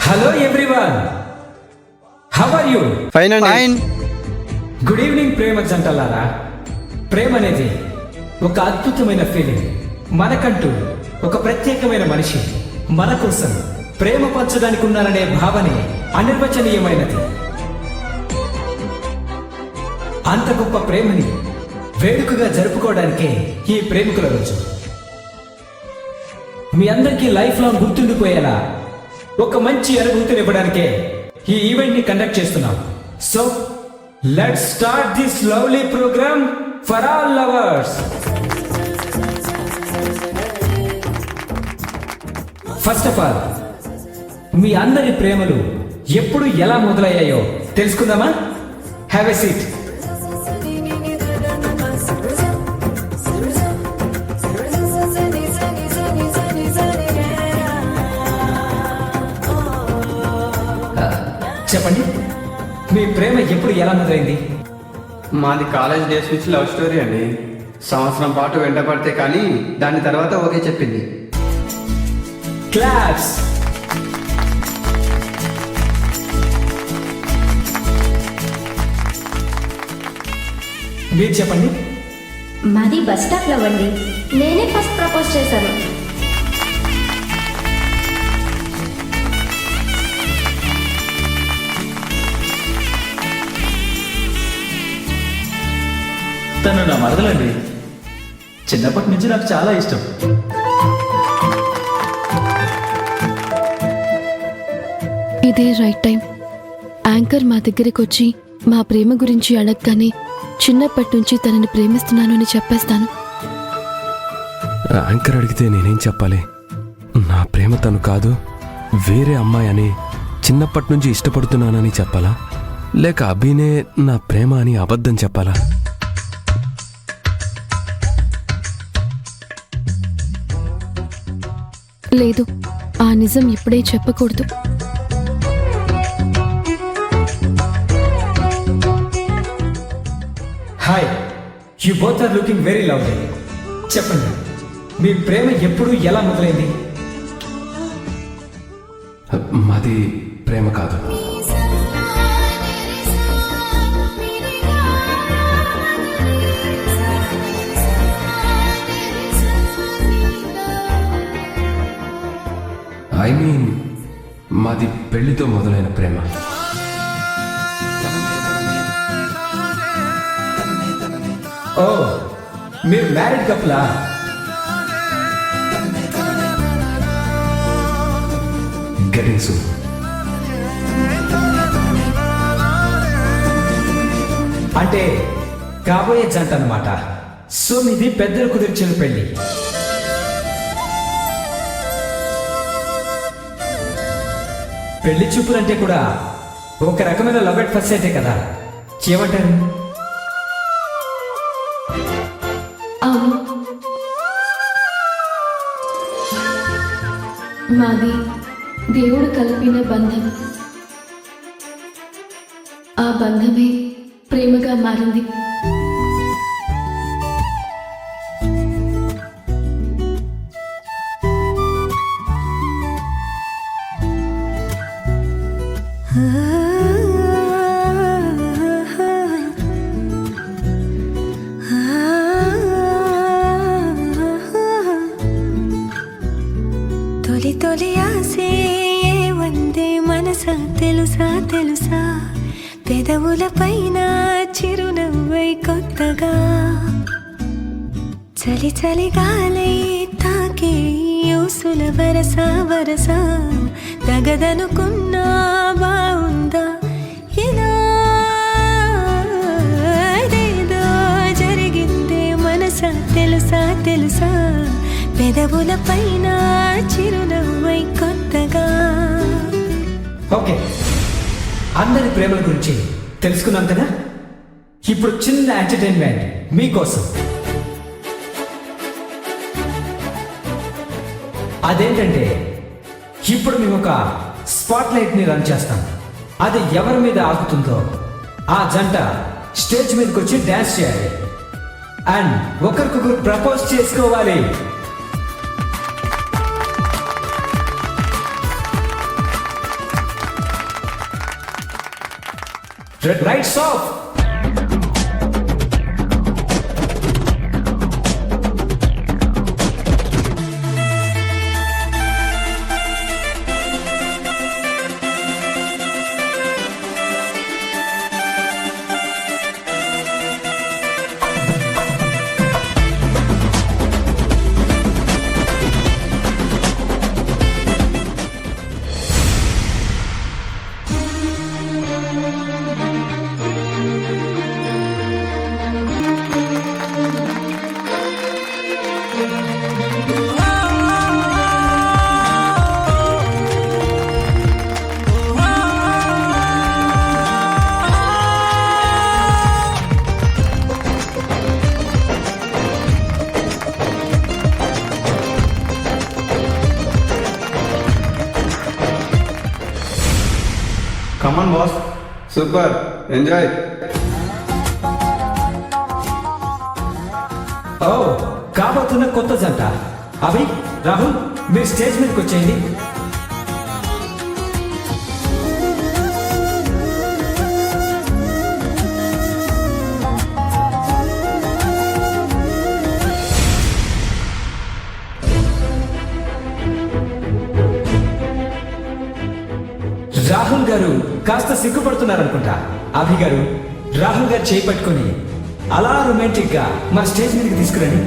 Hello everyone, how are you? Fine. Good evening ప్రేమ జంటలారా. ప్రేమ అనేది ఒక అద్భుతమైన ఫీలింగ్. మనకంటూ ఒక ప్రత్యేకమైన మనిషి మన కోసం ప్రేమ పంచడానికి ఉన్నారనే భావనే అనిర్వచనీయమైనది. అంత గొప్ప ప్రేమని వేడుకగా జరుపుకోవడానికే ఈ ప్రేమికుల రోజు. మీ అందరికీ లైఫ్ లాంగ్ గుర్తుండిపోయేలా ఒక మంచి అనుభూతినివ్వడానికే ఈ ఈవెంట్ ని కండక్ట్ చేస్తున్నాం. So let's start this lovely programme for all lovers. First of all, మీ అందరి ప్రేమలు ఎప్పుడు ఎలా మొదలయ్యాయో తెలుసుకుందామా? Have a seat. చెప్పండి, మీ ప్రేమ ఎప్పుడు ఎలా మొదలైంది? మాది కాలేజ్ డేస్ నుంచి లవ్ స్టోరీ అండి. సంవత్సరం పాటు వెంటపడితే కానీ దాని తర్వాత ఓకే చెప్పింది. క్లాప్స్. మీరు చెప్పండి. మాది బస్ స్టాప్ లో అండి. నేనే ఫస్ట్ ప్రపోజ్ చేశాను. తను నా మరదలండి. చిన్నప్పటి నుంచి నాకు చాలా ఇష్టం. ఇదే రైట్ టైం. యాంకర్ మా దగ్గరికి వచ్చి మా ప్రేమ గురించి అడగగానే చిన్నప్పటి నుంచి తనని ప్రేమిస్తున్నాను అని చెప్పేస్తాను. యాంకర్ అడిగితే నేనేం చెప్పాలి? నా ప్రేమ తను కాదు, వేరే అమ్మాయి అని చిన్నప్పటి నుంచి ఇష్టపడుతున్నానని చెప్పాలా? లేక అభినే నా ప్రేమ అని అబద్ధం చెప్పాలా? లేదు, ఆ నిజం ఇప్పుడే చెప్పకూడదు. Hi, you both are looking very lovely. చెప్పండి, మీ ప్రేమ ఎప్పుడు ఎలా మొదలైంది? మాది ప్రేమ కాదు. ఐ మీన్, మాది పెళ్లితో మొదలైన ప్రేమ. ఓ, మీరు మ్యారీడ్ కపులా? Getting soon. అంటే కాబోయే జంట అన్నమాట. సో మీది పెద్దలు కుదిర్చిన పెళ్లి. పెళ్లి చూపులంటే కూడా ఒక రకమైన లవ్ ఎట్ ఫస్ట్ సైటే కదా, ఏమంటారు? అవును, మాది దేవుడు కలిపిన బంధం. ఆ బంధమే ప్రేమగా మారింది. తొలి తొలి ఆసే వందే మనసా తెలుసా తెలుసా, పెదవుల పైన చిరునవ్వై కొత్తగా చలి చలి గాలై తాకే యూసుల వరస వరస, తగదనుకున్నా బావుందా ఇలా ఏదో జరిగిందే మనసా తెలుసా తెలుసా, పెదవుల పైన చిరునవ్వై కొత్తగా. ఓకే, అందరి ప్రేమల గురించి తెలుసుకున్నాం కదా. ఇప్పుడు చిన్న ఎంటర్టైన్మెంట్ మీకోసం. అదేంటంటే, ఇప్పుడు మేము ఒక స్పాట్ లైట్ ని రన్ చేస్తాం. అది ఎవరి మీద ఆగుతుందో ఆ జంట స్టేజ్ మీదకి వచ్చి డాన్స్ చేయాలి అండ్ ఒకరికొకరు ప్రపోజ్ చేసుకోవాలి. Red rights off. Come on boss, super, enjoy. ఓ కాబోతున్న కొత్త జంట అభి, రాహుల్ మీరు స్టేజ్ మీదకి వచ్చేయండి. రాహుల్ గారు కాస్త సిగ్గుపడుతున్నారనుకుంటా. అభి గారు రాహుల్ గారు చేయి పట్టుకొని అలా రొమాంటిక్ గా మా స్టేజ్ మీదకి తీసుకురండి.